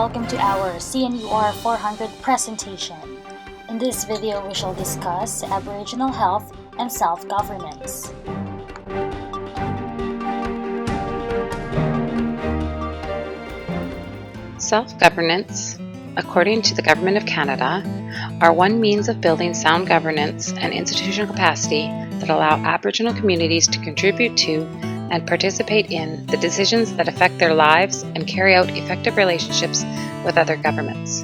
welcome to our CNUR 400 presentation. In this video, we shall discuss Aboriginal health and self-governance. Self-governance, according to the Government of Canada, are one means of building sound governance and institutional capacity that allow Aboriginal communities to contribute to and participate in the decisions that affect their lives and carry out effective relationships with other governments.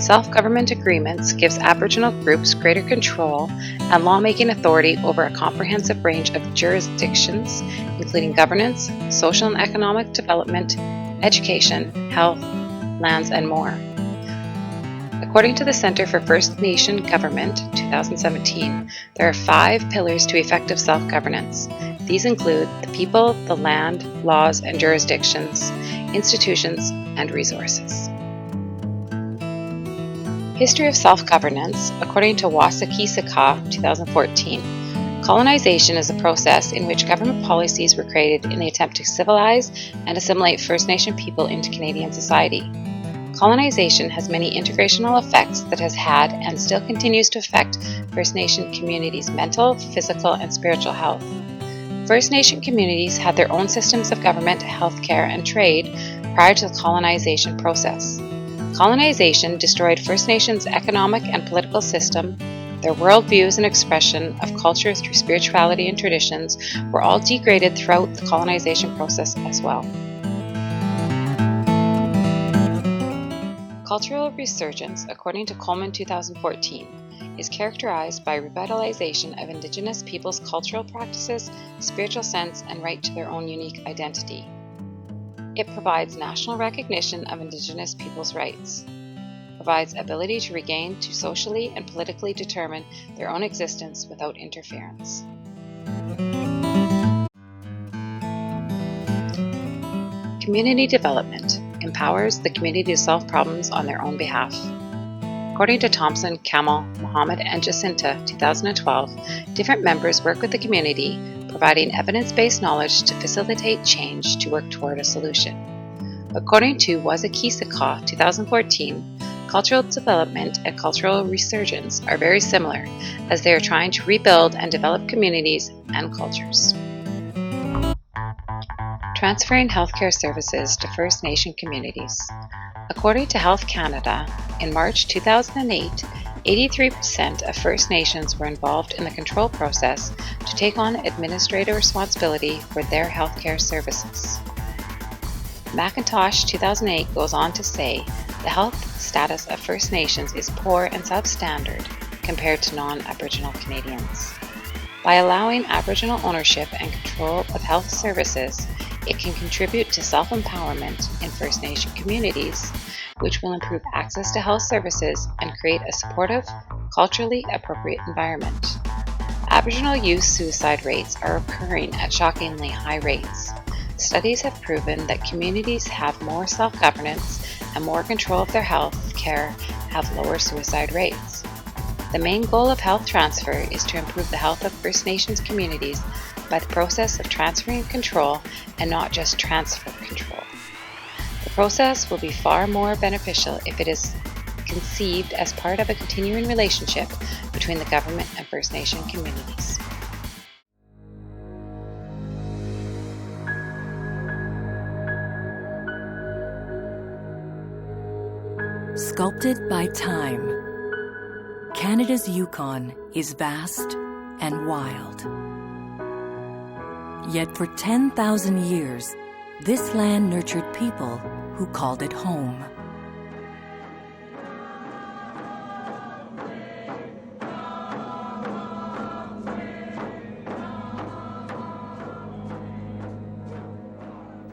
Self-government agreements gives Aboriginal groups greater control and lawmaking authority over a comprehensive range of jurisdictions, including governance, social and economic development, education, health, lands, and more. According to the Centre for First Nation Government 2017, there are 5 pillars to effective self-governance. These include the people, the land, laws and jurisdictions, institutions, and resources. History of self-governance, according to Wasakisaka 2014, colonization is a process in which government policies were created in the attempt to civilize and assimilate First Nation people into Canadian society. Colonization has many integrational effects that has had and still continues to affect First Nation communities' mental, physical, and spiritual health. First Nation communities had their own systems of government, healthcare, and trade prior to the colonization process. Colonization destroyed First Nations' economic and political system. Their worldviews and expression of culture through spirituality and traditions were all degraded throughout the colonization process as well. Cultural resurgence, according to Coleman 2014, is characterized by revitalization of Indigenous peoples' cultural practices, spiritual sense, and right to their own unique identity. It provides national recognition of Indigenous peoples' rights, provides ability to regain to socially and politically determine their own existence without interference. Community development empowers the community to solve problems on their own behalf. According to Thompson, Camel, Muhammad, and Jacinta 2012, different members work with the community, providing evidence-based knowledge to facilitate change to work toward a solution. According to Wasakisaka 2014, cultural development and cultural resurgence are very similar, as they are trying to rebuild and develop communities and cultures. Transferring healthcare services to First Nation communities. According to Health Canada, in March 2008, 83% of First Nations were involved in the control process to take on administrative responsibility for their healthcare services. McIntosh 2008 goes on to say, the health status of First Nations is poor and substandard compared to non-Aboriginal Canadians. By allowing Aboriginal ownership and control of health services, it can contribute to self-empowerment in First Nation communities, which will improve access to health services and create a supportive, culturally appropriate environment. Aboriginal youth suicide rates are occurring at shockingly high rates. Studies have proven that communities have more self-governance and more control of their health care have lower suicide rates. The main goal of health transfer is to improve the health of First Nations communities by the process of transferring control and not just transfer control. The process will be far more beneficial if it is conceived as part of a continuing relationship between the government and First Nation communities. Sculpted by time, Canada's Yukon is vast and wild. Yet for 10,000 years, this land nurtured people who called it home.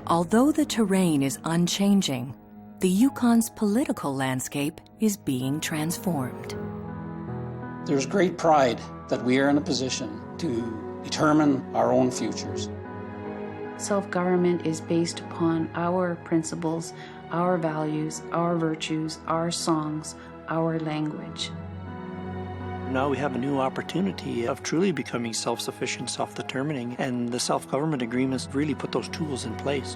Although the terrain is unchanging, the Yukon's political landscape is being transformed. There's great pride that we are in a position to determine our own futures. Self-government is based upon our principles, our values, our virtues, our songs, our language. Now we have a new opportunity of truly becoming self-sufficient, self-determining, and the self-government agreements really put those tools in place.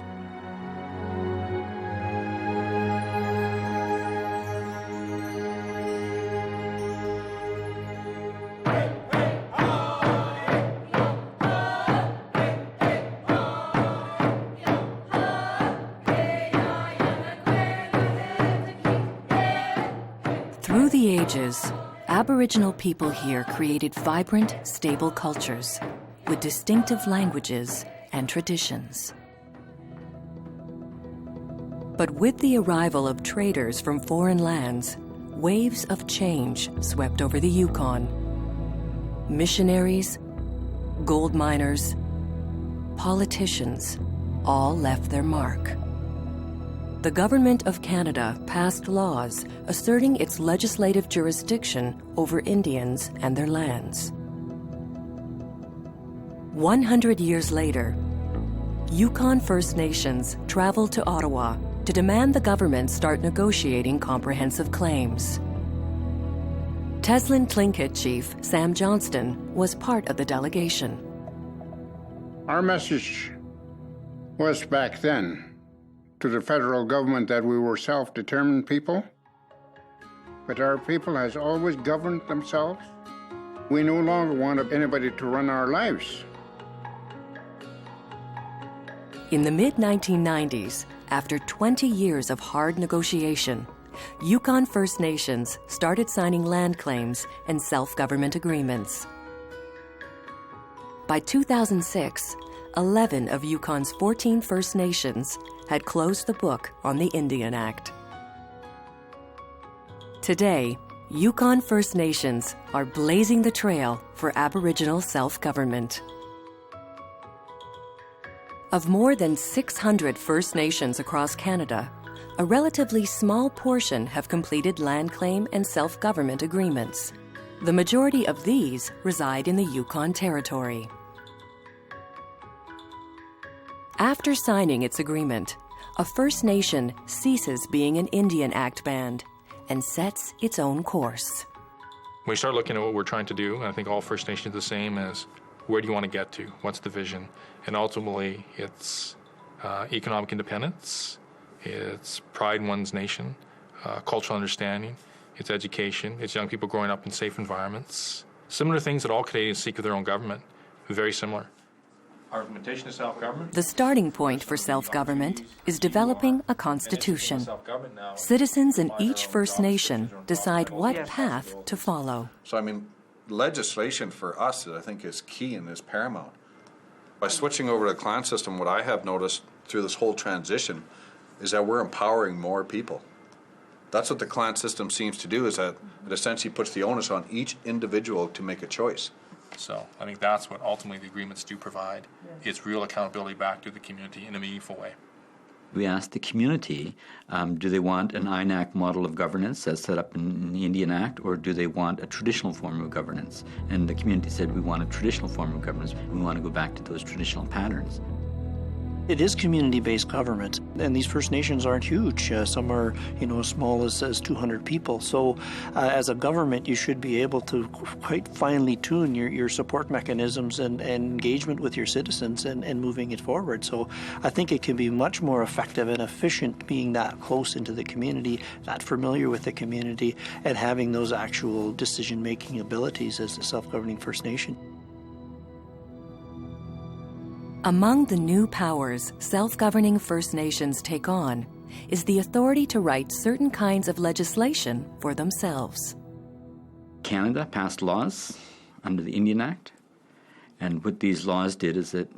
ages, Aboriginal people here created vibrant, stable cultures with distinctive languages and traditions. But with the arrival of traders from foreign lands, waves of change swept over the Yukon. Missionaries, gold miners, politicians all left their mark. The Government of Canada passed laws asserting its legislative jurisdiction over Indians and their lands. 100 years later, Yukon First Nations traveled to Ottawa to demand the government start negotiating comprehensive claims. Teslin Tlingit chief Sam Johnston was part of the delegation. Our message was back then to the federal government that we were self-determined people, but our people has always governed themselves. We no longer want anybody to run our lives. In the mid-1990s, after 20 years of hard negotiation, Yukon First Nations started signing land claims and self-government agreements. By 2006, 11 of Yukon's 14 First Nations had closed the book on the Indian Act. Today, Yukon First Nations are blazing the trail for Aboriginal self-government. Of more than 600 First Nations across Canada, a relatively small portion have completed land claim and self-government agreements. The majority of these reside in the Yukon Territory. After signing its agreement, a First Nation ceases being an Indian Act band and sets its own course. We start looking at what we're trying to do, and I think all First Nations are the same as where do you want to get to? What's the vision? And ultimately, it's economic independence, it's pride in one's nation, cultural understanding, it's education, it's young people growing up in safe environments. Similar things that all Canadians seek of their own government, very similar. Our implementation of self-government. The starting point for self-government is developing a constitution. Citizens in each First Nation decide what path to follow. So, legislation for us, I think, is key and is paramount. By switching over to the clan system, what I have noticed through this whole transition is that we're empowering more people. That's what the clan system seems to do, is that it essentially puts the onus on each individual to make a choice. So I think that's what ultimately the agreements do provide. It's real accountability back to the community in a meaningful way. We asked the community, do they want an INAC model of governance as set up in the Indian Act, or do they want a traditional form of governance? And the community said, we want a traditional form of governance. We want to go back to those traditional patterns. It is community-based government, and these First Nations aren't huge. Some are, as small as 200 people. So as a government, you should be able to quite finely tune your support mechanisms and engagement with your citizens and moving it forward. So I think it can be much more effective and efficient being that close into the community, that familiar with the community, and having those actual decision-making abilities as a self-governing First Nation. Among the new powers self-governing First Nations take on is the authority to write certain kinds of legislation for themselves. Canada passed laws under the Indian Act, and what these laws did is it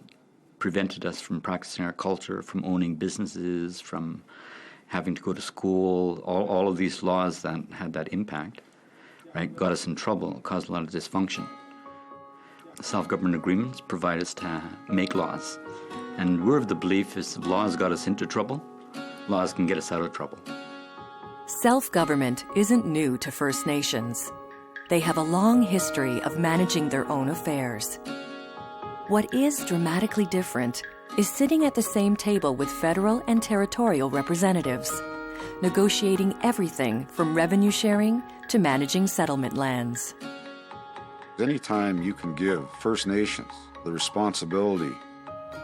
prevented us from practicing our culture, from owning businesses, from having to go to school. All of these laws that had that impact, right, got us in trouble, caused a lot of dysfunction. Self-government agreements provide us to make laws. And we're of the belief is if laws got us into trouble, laws can get us out of trouble. Self-government isn't new to First Nations. They have a long history of managing their own affairs. What is dramatically different is sitting at the same table with federal and territorial representatives, negotiating everything from revenue sharing to managing settlement lands. Anytime you can give First Nations the responsibility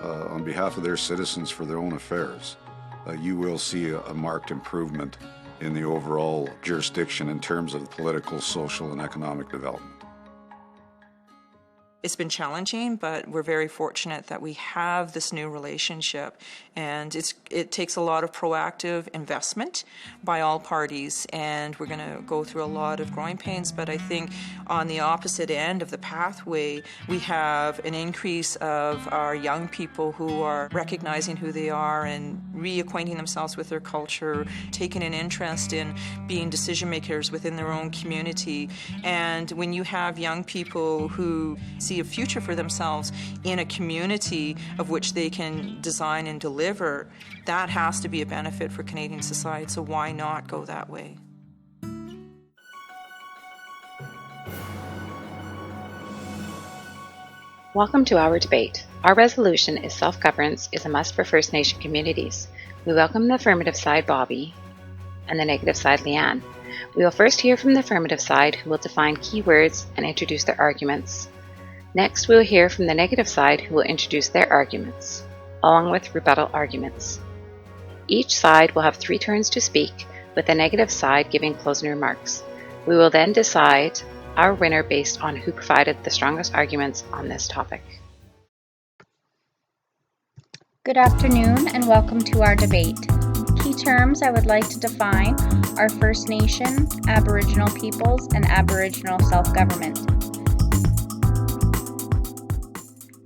on behalf of their citizens for their own affairs, you will see a marked improvement in the overall jurisdiction in terms of political, social, and economic development. It's been challenging, but we're very fortunate that we have this new relationship, and it takes a lot of proactive investment by all parties, and we're going to go through a lot of growing pains. But I think on the opposite end of the pathway, we have an increase of our young people who are recognizing who they are and reacquainting themselves with their culture, taking an interest in being decision makers within their own community. And when you have young people who see a future for themselves in a community of which they can design and deliver, that has to be a benefit for Canadian society. So why not go that way? Welcome to our debate. Our resolution is self-governance is a must for First Nation communities. We welcome the affirmative side, Bobby, and the negative side, Leanne. We will first hear from the affirmative side, who will define keywords and introduce their arguments. Next, we will hear from the negative side, who will introduce their arguments, along with rebuttal arguments. Each side will have 3 turns to speak, with the negative side giving closing remarks. We will then decide our winner based on who provided the strongest arguments on this topic. Good afternoon and welcome to our debate. Key terms I would like to define are First Nation, Aboriginal peoples, and Aboriginal self-government.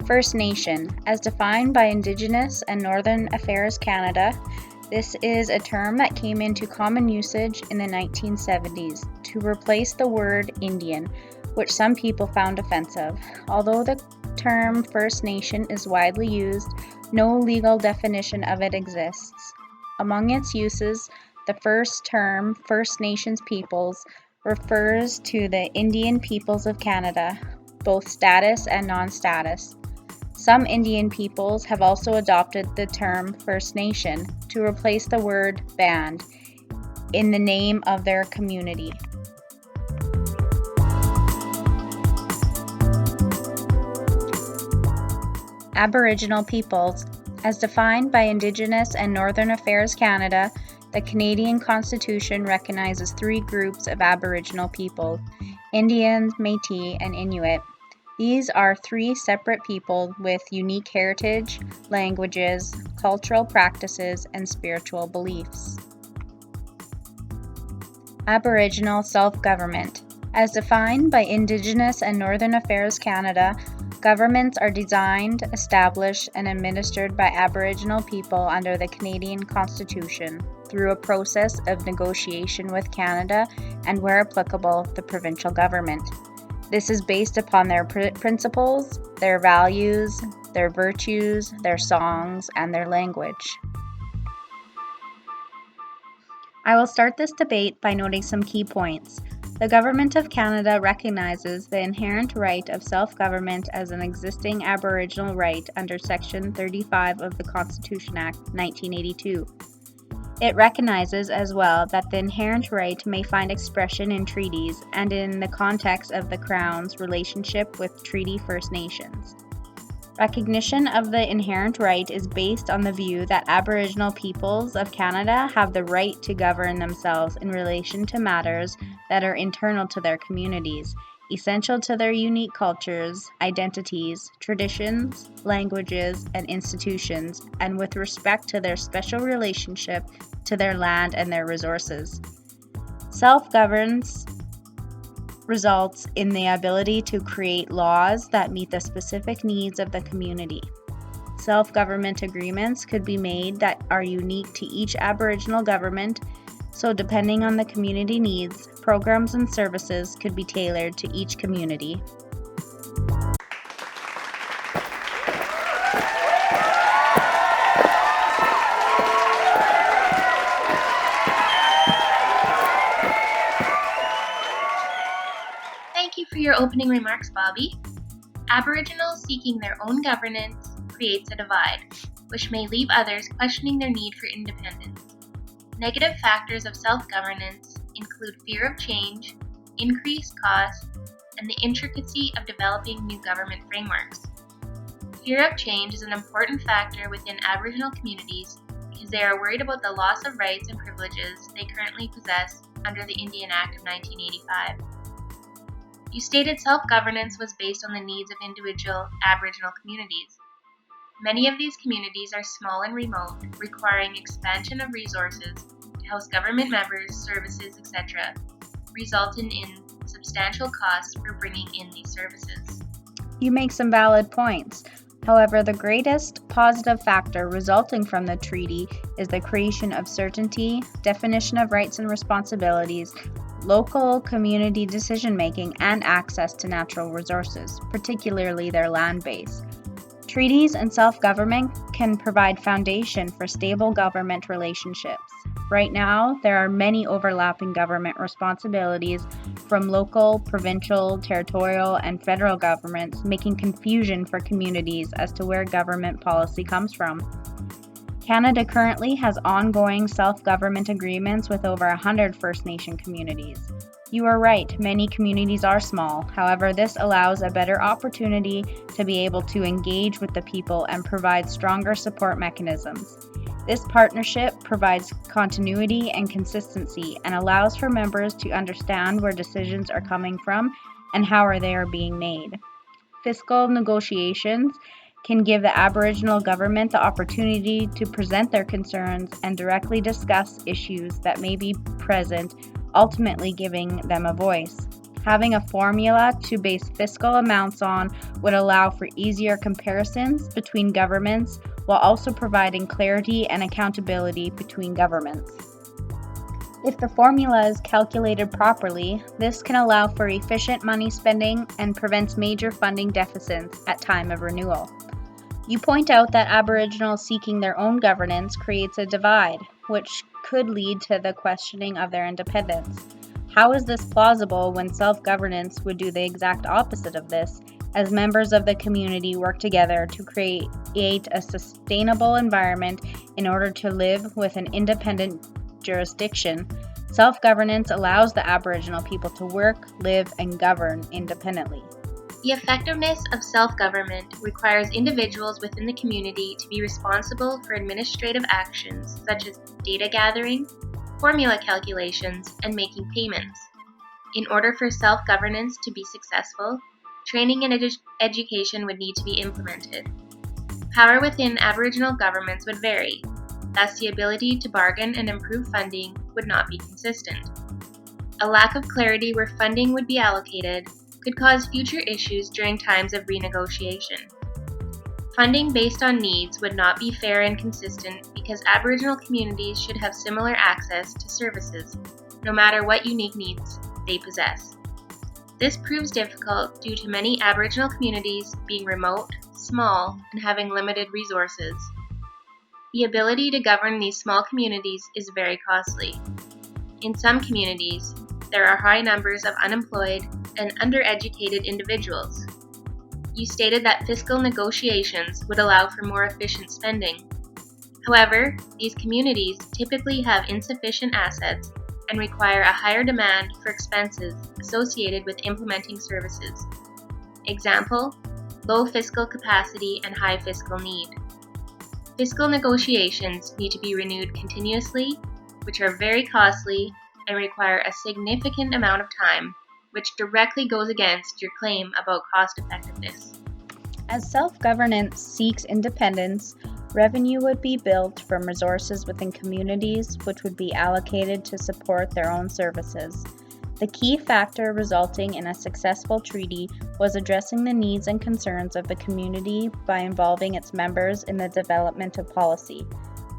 First Nation, as defined by Indigenous and Northern Affairs Canada, this is a term that came into common usage in the 1970s to replace the word Indian, which some people found offensive. Although the term First Nation is widely used, no legal definition of it exists. Among its uses, the first term, First Nations peoples, refers to the Indian peoples of Canada, both status and non-status. Some Indian peoples have also adopted the term First Nation to replace the word band in the name of their community. Aboriginal peoples, as defined by Indigenous and Northern Affairs Canada, the Canadian Constitution recognizes 3 groups of Aboriginal people: Indians, Métis, and Inuit. These are 3 separate people with unique heritage, languages, cultural practices, and spiritual beliefs. Aboriginal self-government. As defined by Indigenous and Northern Affairs Canada, governments are designed, established, and administered by Aboriginal people under the Canadian Constitution through a process of negotiation with Canada and, where applicable, the provincial government. This is based upon their principles, their values, their virtues, their songs, and their language. I will start this debate by noting some key points. The Government of Canada recognizes the inherent right of self-government as an existing Aboriginal right under Section 35 of the Constitution Act 1982. It recognizes as well that the inherent right may find expression in treaties and in the context of the Crown's relationship with Treaty First Nations. Recognition of the inherent right is based on the view that Aboriginal peoples of Canada have the right to govern themselves in relation to matters that are internal to their communities, essential to their unique cultures, identities, traditions, languages, and institutions, and with respect to their special relationship to their land and their resources. Self-governance results in the ability to create laws that meet the specific needs of the community. Self-government agreements could be made that are unique to each Aboriginal government, so depending on the community needs, programs and services could be tailored to each community. Thank you for your opening remarks, Bobby. Aboriginals seeking their own governance creates a divide, which may leave others questioning their need for independence. Negative factors of self-governance include fear of change, increased costs, and the intricacy of developing new government frameworks. Fear of change is an important factor within Aboriginal communities because they are worried about the loss of rights and privileges they currently possess under the Indian Act of 1985. You stated self-governance was based on the needs of individual Aboriginal communities. Many of these communities are small and remote, requiring expansion of resources to house government members, services, etc., resulting in substantial costs for bringing in these services. You make some valid points. However, the greatest positive factor resulting from the treaty is the creation of certainty, definition of rights and responsibilities, local community decision-making, and access to natural resources, particularly their land base. Treaties and self-government can provide foundation for stable government relationships. Right now, there are many overlapping government responsibilities from local, provincial, territorial, and federal governments, making confusion for communities as to where government policy comes from. Canada currently has ongoing self-government agreements with over 100 First Nation communities. You are right, many communities are small. However, this allows a better opportunity to be able to engage with the people and provide stronger support mechanisms. This partnership provides continuity and consistency and allows for members to understand where decisions are coming from and how they are being made. Fiscal negotiations can give the Aboriginal government the opportunity to present their concerns and directly discuss issues that may be present, ultimately giving them a voice. Having a formula to base fiscal amounts on would allow for easier comparisons between governments while also providing clarity and accountability between governments. If the formula is calculated properly, this can allow for efficient money spending and prevents major funding deficits at time of renewal. You point out that Aboriginals seeking their own governance creates a divide, which could lead to the questioning of their independence. How is this plausible when self-governance would do the exact opposite of this, as members of the community work together to create a sustainable environment in order to live with an independent jurisdiction? Self-governance allows the Aboriginal people to work, live, and govern independently. The effectiveness of self-government requires individuals within the community to be responsible for administrative actions such as data gathering, formula calculations, and making payments. In order for self-governance to be successful, training and education would need to be implemented. Power within Aboriginal governments would vary, thus the ability to bargain and improve funding would not be consistent. A lack of clarity where funding would be allocated could cause future issues during times of renegotiation. Funding based on needs would not be fair and consistent because Aboriginal communities should have similar access to services, no matter what unique needs they possess. This proves difficult due to many Aboriginal communities being remote, small, and having limited resources. The ability to govern these small communities is very costly. In some communities, there are high numbers of unemployed and undereducated individuals. You stated that fiscal negotiations would allow for more efficient spending. However, these communities typically have insufficient assets and require a higher demand for expenses associated with implementing services. Example, low fiscal capacity and high fiscal need. Fiscal negotiations need to be renewed continuously, which are very costly and require a significant amount of time, which directly goes against your claim about cost effectiveness. As self-governance seeks independence, revenue would be built from resources within communities which would be allocated to support their own services. The key factor resulting in a successful treaty was addressing the needs and concerns of the community by involving its members in the development of policy.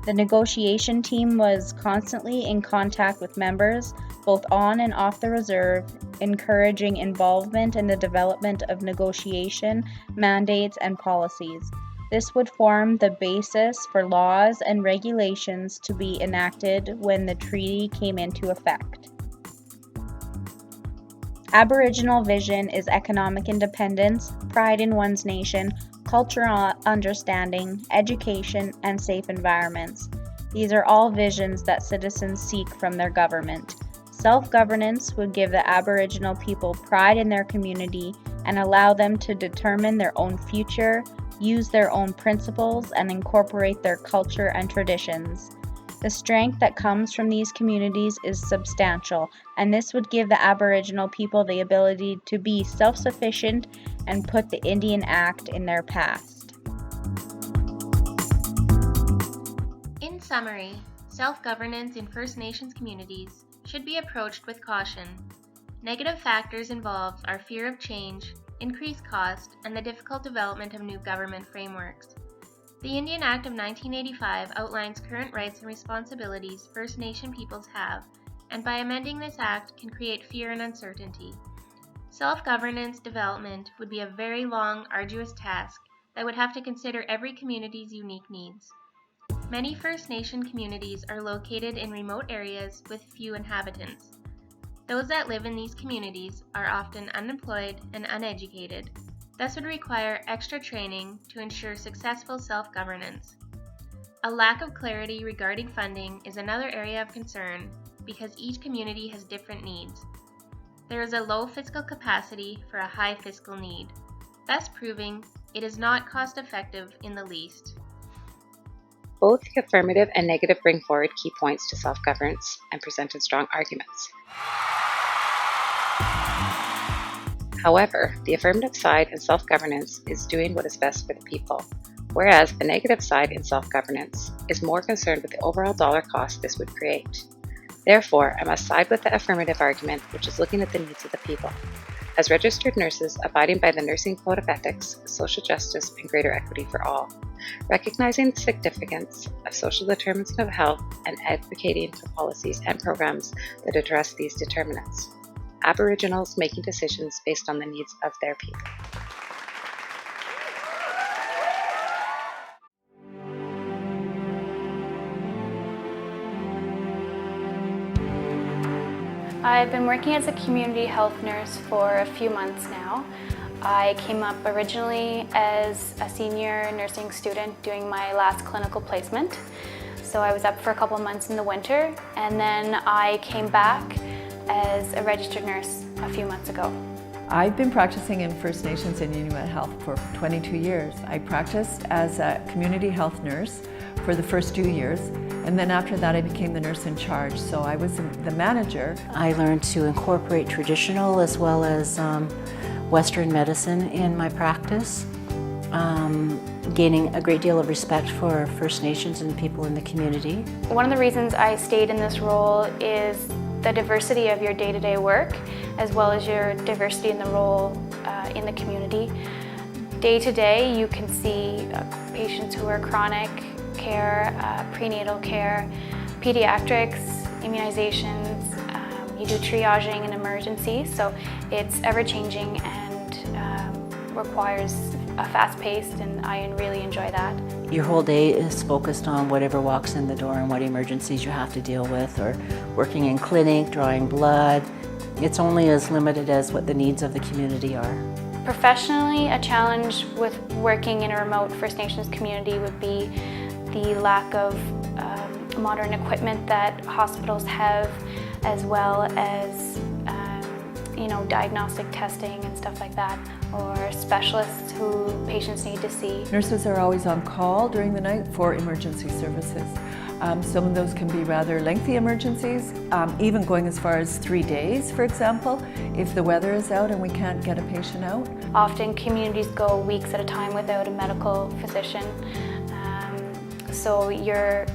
The negotiation team was constantly in contact with members, both on and off the reserve, encouraging involvement in the development of negotiation, mandates, and policies. This would form the basis for laws and regulations to be enacted when the treaty came into effect. Aboriginal vision is economic independence, pride in one's nation, cultural understanding, education, and safe environments. These are all visions that citizens seek from their government. Self-governance would give the Aboriginal people pride in their community and allow them to determine their own future, use their own principles, and incorporate their culture and traditions. The strength that comes from these communities is substantial, and this would give the Aboriginal people the ability to be self-sufficient and put the Indian Act in their past. In summary, self-governance in First Nations communities should be approached with caution. Negative factors involved are fear of change, increased cost, and the difficult development of new government frameworks. The Indian Act of 1985 outlines current rights and responsibilities First Nation peoples have, and by amending this act can create fear and uncertainty. Self-governance development would be a very long, arduous task that would have to consider every community's unique needs. Many First Nation communities are located in remote areas with few inhabitants. Those that live in these communities are often unemployed and uneducated, thus would require extra training to ensure successful self-governance. A lack of clarity regarding funding is another area of concern because each community has different needs. There is a low fiscal capacity for a high fiscal need, thus proving it is not cost-effective in the least. Both the affirmative and negative bring forward key points to self-governance and presented strong arguments. However, the affirmative side in self-governance is doing what is best for the people, whereas the negative side in self-governance is more concerned with the overall dollar cost this would create. Therefore, I must side with the affirmative argument, which is looking at the needs of the people. As registered nurses abiding by the Nursing Code of Ethics, social justice, and greater equity for all, recognizing the significance of social determinants of health and advocating for policies and programs that address these determinants. Aboriginals making decisions based on the needs of their people. I've been working as a community health nurse for a few months now. I came up originally as a senior nursing student doing my last clinical placement. So I was up for a couple months in the winter, and then I came back as a registered nurse a few months ago. I've been practicing in First Nations and Inuit health for 22 years. I practiced as a community health nurse for the first 2 years, and then after that I became the nurse in charge, so I was the manager. I learned to incorporate traditional as well as Western medicine in my practice, gaining a great deal of respect for First Nations and people in the community. One of the reasons I stayed in this role is the diversity of your day-to-day work, as well as your diversity in the role in the community. Day to day, you can see patients who are chronic care, prenatal care, pediatrics, immunizations. You do triaging and emergencies, so it's ever-changing and requires a fast-paced, and I really enjoy that. Your whole day is focused on whatever walks in the door and what emergencies you have to deal with, or working in clinic, drawing blood. It's only as limited as what the needs of the community are. Professionally, a challenge with working in a remote First Nations community would be the lack of modern equipment that hospitals have, as well as diagnostic testing and stuff like that, or specialists who patients need to see. Nurses are always on call during the night for emergency services. Some of those can be rather lengthy emergencies, even going as far as 3 days, for example, if the weather is out and we can't get a patient out. Often communities go weeks at a time without a medical physician, so you're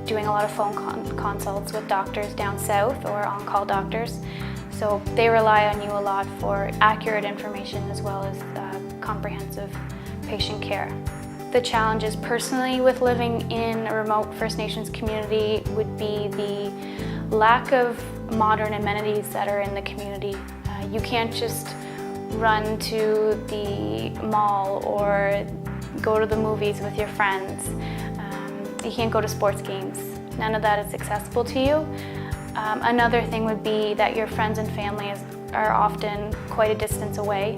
doing a lot of phone consults with doctors down south or on-call doctors. So they rely on you a lot for accurate information as well as comprehensive patient care. The challenges personally with living in a remote First Nations community would be the lack of modern amenities that are in the community. You can't just run to the mall or go to the movies with your friends. You can't go to sports games. None of that is accessible to you. Another thing would be that your friends and families are often quite a distance away,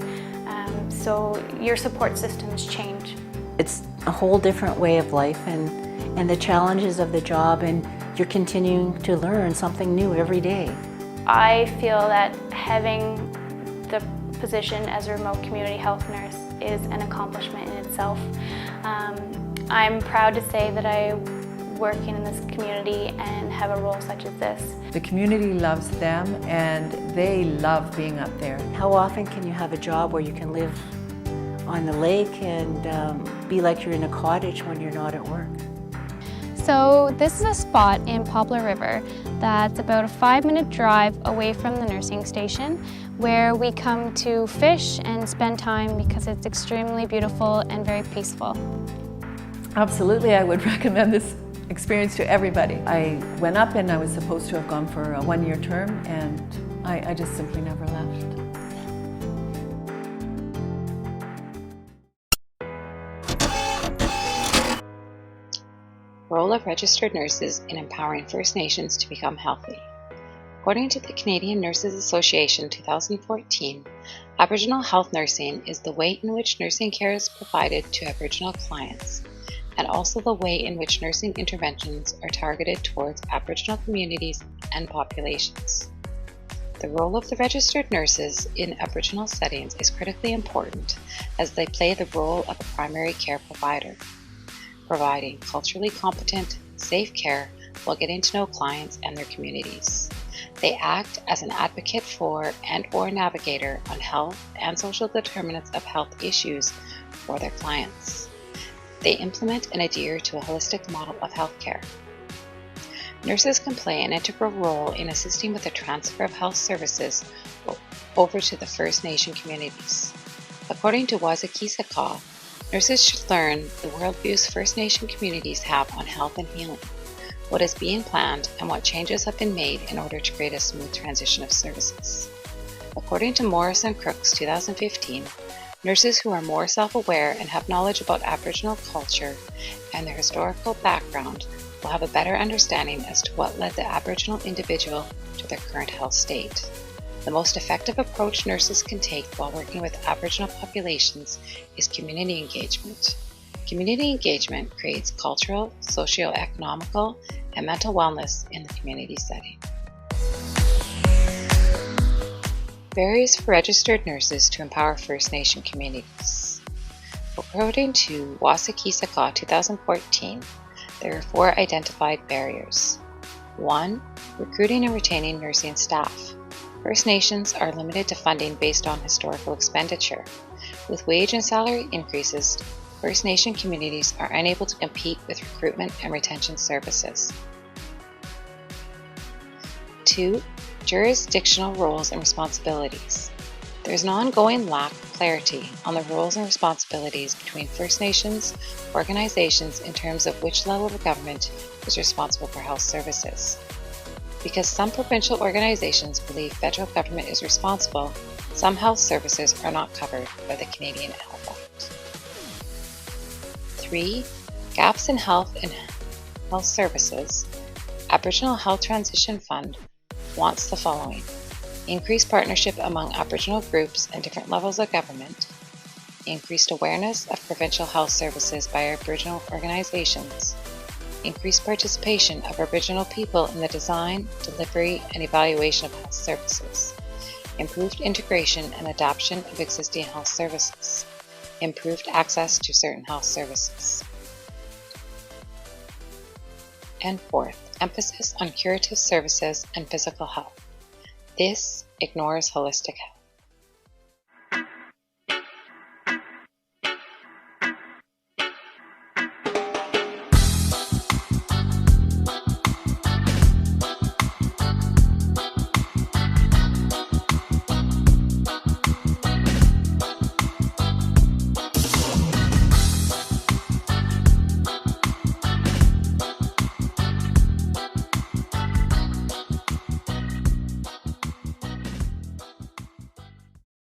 so your support systems change. It's a whole different way of life and the challenges of the job, and you're continuing to learn something new every day. I feel that having the position as a remote community health nurse is an accomplishment in itself. I'm proud to say that I working in this community and have a role such as this. The community loves them and they love being up there. How often can you have a job where you can live on the lake and be like you're in a cottage when you're not at work? So this is a spot in Poplar River that's about a 5-minute drive away from the nursing station, where we come to fish and spend time because it's extremely beautiful and very peaceful. Absolutely, I would recommend this experience to everybody. I went up and I was supposed to have gone for a 1-year term, and I just simply never left. Role of registered nurses in empowering First Nations to become healthy. According to the Canadian Nurses Association 2014, Aboriginal health nursing is the way in which nursing care is provided to Aboriginal clients, and also the way in which nursing interventions are targeted towards Aboriginal communities and populations. The role of the registered nurses in Aboriginal settings is critically important, as they play the role of a primary care provider, providing culturally competent, safe care while getting to know clients and their communities. They act as an advocate for and/or navigator on health and social determinants of health issues for their clients. They implement and adhere to a holistic model of healthcare. Nurses can play an integral role in assisting with the transfer of health services over to the First Nation communities. According to Wazakisaka, nurses should learn the worldviews First Nation communities have on health and healing, what is being planned, and what changes have been made in order to create a smooth transition of services. According to Morris and Crooks 2015, nurses who are more self-aware and have knowledge about Aboriginal culture and their historical background will have a better understanding as to what led the Aboriginal individual to their current health state. The most effective approach nurses can take while working with Aboriginal populations is community engagement. Community engagement creates cultural, socio-economical, and mental wellness in the community setting. Barriers for registered nurses to empower First Nation communities. According to Wasakisaka 2014, there are 4 identified barriers. 1. Recruiting and retaining nursing staff. First Nations are limited to funding based on historical expenditure. With wage and salary increases, First Nation communities are unable to compete with recruitment and retention services. 2. Jurisdictional roles and responsibilities. There is an ongoing lack of clarity on the roles and responsibilities between First Nations organizations in terms of which level of government is responsible for health services. Because some provincial organizations believe federal government is responsible, some health services are not covered by the Canadian Health Act. 3. Gaps in health and health services. Aboriginal Health Transition Fund wants the following: increased partnership among Aboriginal groups and different levels of government, increased awareness of provincial health services by Aboriginal organizations, increased participation of Aboriginal people in the design, delivery, and evaluation of health services, improved integration and adoption of existing health services, improved access to certain health services. And 4th, emphasis on curative services and physical health. This ignores holistic health.